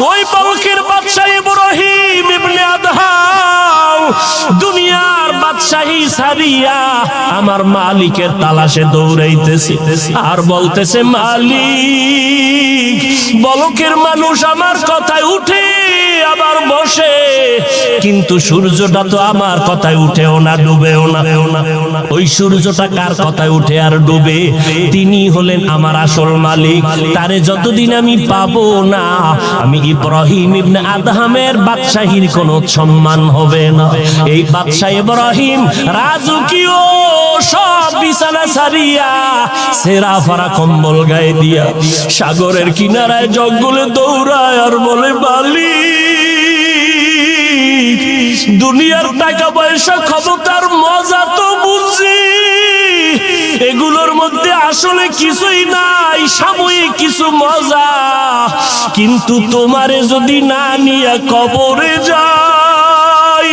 ওই বালকের বাদশা ইব্রাহিম ইবনে আদহাম দুনিয়ার বাদশাহী ছাড়িয়া আমার মালিকের তালাশে দৌড়াইতেছে আর বলতেছে, মালিক, বলকের মানুষ আমার কথায় উঠে আবার বসে, কিন্তু সূর্যটা তো আমার কথায় উঠেও না ডুবেও না। ওই সূর্যটা কার কথায় উঠে আর ডুবে? তিনি হলেন আমার আসল মালিক। তারে যতদিন আমি পাবো না, আমি ইব্রাহিম ইবনে আদহামের বাদশাহীর কোনো সম্মান হবে না। এই বাদশা ইব্রাহিম রাজকীয় সব বিছানা ছাড়িয়া সেরা ফারা কম্বল গায়ে দিয়া সাগরের কিনারায় জঙ্গলে দৌড়ায় আর বলে, মালিক, দুনিয়ার টাকা পয়সা ক্ষমতার মজা তো বুঝি, এগুলোর মধ্যে আসলে কিছুই নাই, সাময়িক কিছু মজা, কিন্তু তোমারে যদি না নিয়ে কবরে যাই,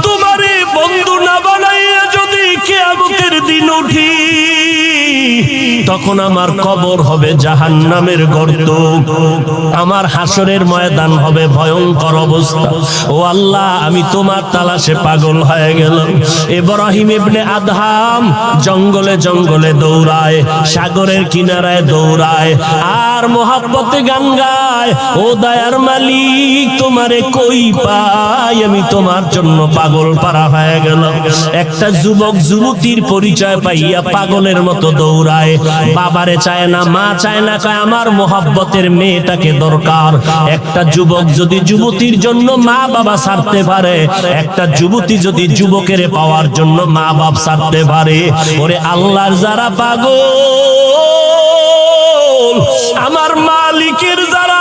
তোমারে বন্ধু না বানাইয়া যদি কিয়ামতের দিন উঠি, তখন আমার কবর হবে জাহান্নামের গর্ত, আমার হাসরের ময়দান হবে ভয়ঙ্কর অবস্থা। ও আল্লাহ, আমি তোমার তালাশে পাগল হয়ে গেলাম। ইব্রাহিম ইবনে আদহাম জঙ্গলে জঙ্গলে দৌড়ায়, সাগরের কিনারায় দৌড়ায় আর মোহাব্বতে গান গায়, ও দয়ার মালিক, তোমারে কই পাই, আমি তোমার জন্য পাগল পারা হয়ে গেলাম। একটা যুবক যুবতীর পরিচয় পাইয়া পাগলের মতো দৌড়ায়, বাবারে চায় না, মা চায় না, কয় আমার মোহাব্বতের মেয়েটাকে দরকার। একটা যুবক যদি যুবতীর জন্য মা বাবা ছাড়তে পারে, একটা যুবতী যদি যুবকের পাওয়ার জন্য মা বাপ ছাড়তে পারে, ওরে আল্লাহর যারা পাগল, আমার মালিকের যারা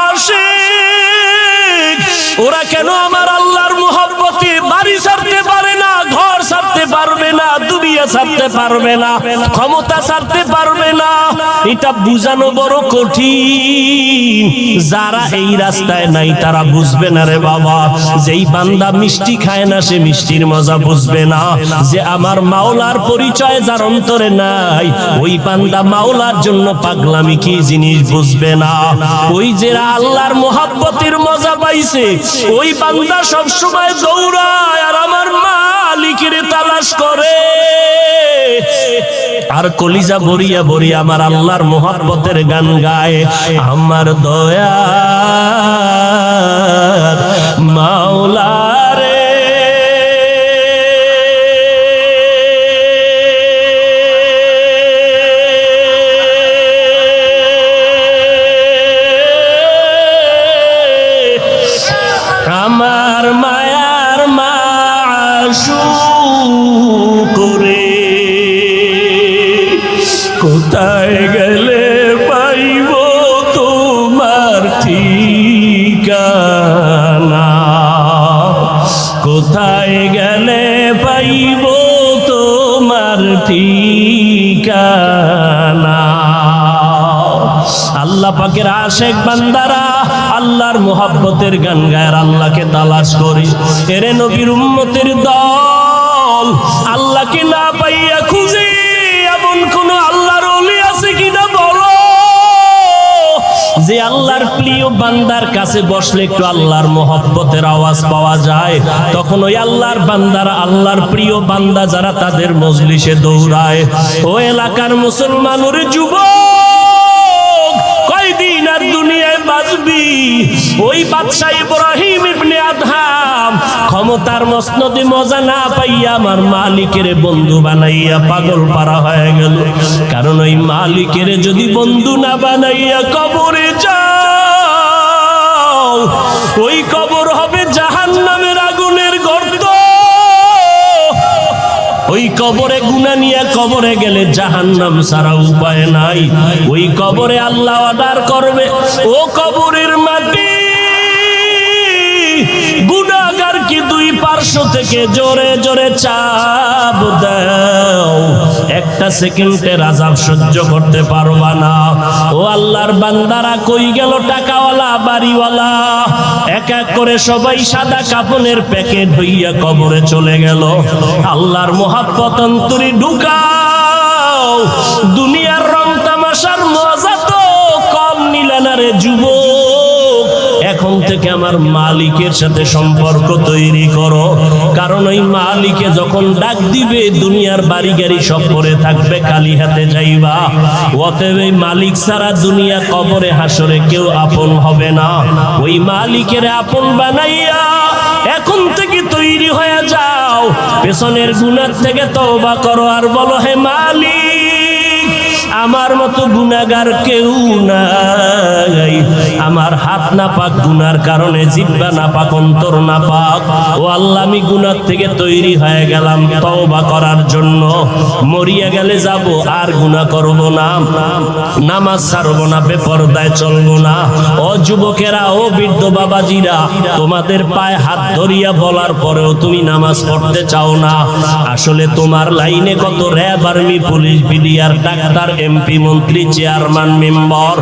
আশিক, ওরা কেন আমার আল্লাহর মোহাব্বতে বাড়ি ছাড়তে পারে না, ঘর ছাড়তে পারবে না, দুনিয়া ছাড়তে পারবে না, ক্ষমতা ছাড়তে পারবে না? এটা বুঝানো বড় কঠিন। যারা এই রাস্তায় নাই তারা বুঝবে না রে বাবা। যেই বান্দা মিষ্টি খায় না সে মিষ্টির মজা বুঝবে না। যে আমার মাওলার পরিচয় যার অন্তরে নাই, ওই বান্দা মাওলার জন্য পাগলামি কি জিনিস বুঝবে না। ওই যে আল্লাহর মোহাব্বতের মজা পাইছে, ওই বান্দা সব সময় দৌড়ায় আর আমার মালিকের তালাশ করে, আর কলিজা ভরিয়া ভরিয়া আমার আল্লাহর মোহাব্বতের গান গায়। আমার দয়ার মাওলা রে, আমার মায়ার মাশূক রে, কোথায় গেলে পাইব তোমার ঠিকানা, কোথায় গেলে পাইব তোমার ঠিকানা। আল্লাহ পাকের আশিক বান্দারা আল্লাহর মোহাব্বতের গান গায়, আল্লাহকে তালাশ করি। এরে নবীর উম্মতের দল, আল্লাহকে না পাইয়া খুঁজে এমন কোন আল্লাহর ওলি আছে কিনা বলো, যে আল্লাহর প্রিয় বান্দার কাছে বসলে একটু আল্লাহর মোহাব্বতের আওয়াজ পাওয়া যায়। তখন ওই আল্লাহর বান্দারা, আল্লাহর প্রিয় বান্দা যারা, তাদের মজলিসে দৌড়ায়। ও এলাকার মুসলমানের যুবক, কয়দিন আর দুনিয়ায় বাঁচবি? ওই বাদশা ইব্রাহিম ইবনে আদহাম ক্ষমতার মসনদে মজা না পাইয়া আমার মালিকের বন্ধু বানাইয়া পাগল পারা হয়ে গেল। কারণ ওই মালিকের যদি বন্ধু না বানাইয়া কবরে যাও, ওই কবর হবে জাহান্নামের আগুনের গর্ত। ওই কবরে গুনাহ নিয়ে কবরে গেলে জাহান্নাম ছাড়া উপায় নাই। ওই কবরে আল্লাহ অর্ডার করবে, ও কবরের মাটি, গুনাহগার কি দুই পার্শ্ব থেকে জোরে জোরে চাপ দাও, একটা সেকেন্ডের আযাব সহ্য করতে পারবা না। ও আল্লাহর বান্দারা, কই গেল টাকাওয়ালা বাড়িওয়ালা? এক এক করে সবাই সাদা কাপনের প্যাকেট হইয়া কবরে চলে গেল। আল্লাহর মোহাব্বত অন্তরে ঢুকাও। দুনিয়ার রং তামাশার মজা তো কম নিলে না রে যুবক। এখন আমার মালিকের সাথে সম্পর্ক তৈরি করো, কারণ ওই মালিকে যখন ডাক দিবে দুনিয়ার বাড়ি গাড়ি সব পড়ে থাকবে, খালি হাতে যাইবা। অতএব এই মালিক ছাড়া দুনিয়া কবরে হাসরে কেউ আপন হবে না। ওই মালিকের আপন বানাইয়া এখন থেকে তৈরি হয়ে যাও, পেছনের গুনাহ থেকে তওবা করো আর বলো, হে মালিক, আমার মতো গুনাহগার কেউ নাই। আমার হাত না পাক গুনার কারণে, জিহ্বা না পাক, অন্তর না পাক। ও আল্লাহ, আমি গুনাহ থেকে তৈরি হয়ে গেলাম তওবা করার জন্য। মরিয়া গেলে যাব, আর গুনাহ করব না, নামাজ ছাড়ব না, বেপরদায় চলব না। ও যুবকেরা, ও বৃদ্ধ বাবাজিরা, তোমাদের পায়ে হাত ধরিয়া বলার পরেও তুমি নামাজ পড়তে চাও না। আসলে তোমার লাইনে কত RAB, army, police, BDR, doctor, MP, মন্ত্রী, চেয়ারম্যান, মেম্বার,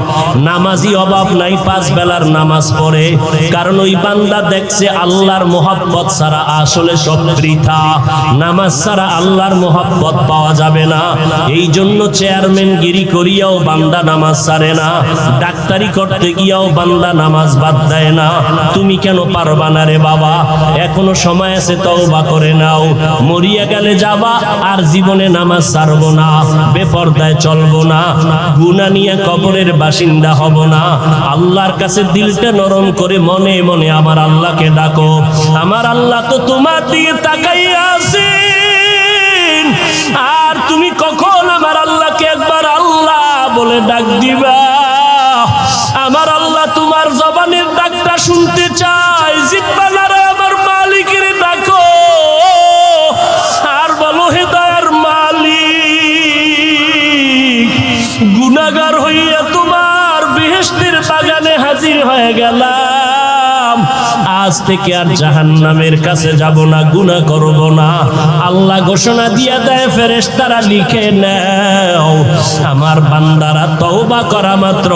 নামাজি অভাব নাই, 5 বেলার নামাজ পড়ে। কারণ ওই বান্দা দেখছে আল্লাহর মোহাব্বত ছাড়া আসলে সব বৃথা। নামাজ ছাড়া আল্লাহর মোহাব্বত পাওয়া যাবে না। এই জন্য চেয়ারম্যান গিরি করিয়াও বান্দা নামাজ ছাড়ে না, ডাক্তারি করতে গিয়াও বান্দা নামাজ বাদ দেয় না। তুমি কেন পারবা না রে বাবা? এখনো সময় আছে, তওবা করে নাও। মরিয়া গেলে যাবা, আর জীবনে নামাজ ছাড়বো না, বেপরদায় চলবো না, গুনাহ নিয়ে কবরের বাসিন্দা হব না। আল্লাহর কাছে দিলটা নরম করে মনে মনে আমার আল্লাহকে ডাকো। আমার আল্লাহ তো তোমার দিকে তাকাইয়া আছেন, আর তুমি কখন আমার আল্লাহকে একবার আল্লাহ বলে ডাক দিবা? আমার আল্লাহ তোমার জবানের ডাকটা শুনতে চায়। জিহ্বা নাড়া আমার মালিকের ডাকো, আর বলো, হে দয়ার মালিক, গুনাহগার হইয়া তোমার বেহেশতের বাগানে হাজির হয়ে গেলাম। আজ থেকে আর জাহান্নামের কাছে যাব না, গুনাহ করব না। আল্লাহ ঘোষণা দিয়া দেয়, ফেরেশতারা লিখে নাও, আমার বান্দারা তওবা করা মাত্র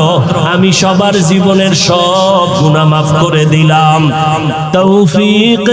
আমি সবার জীবনের সব গুনাহ মাফ করে দিলাম। তৌফিক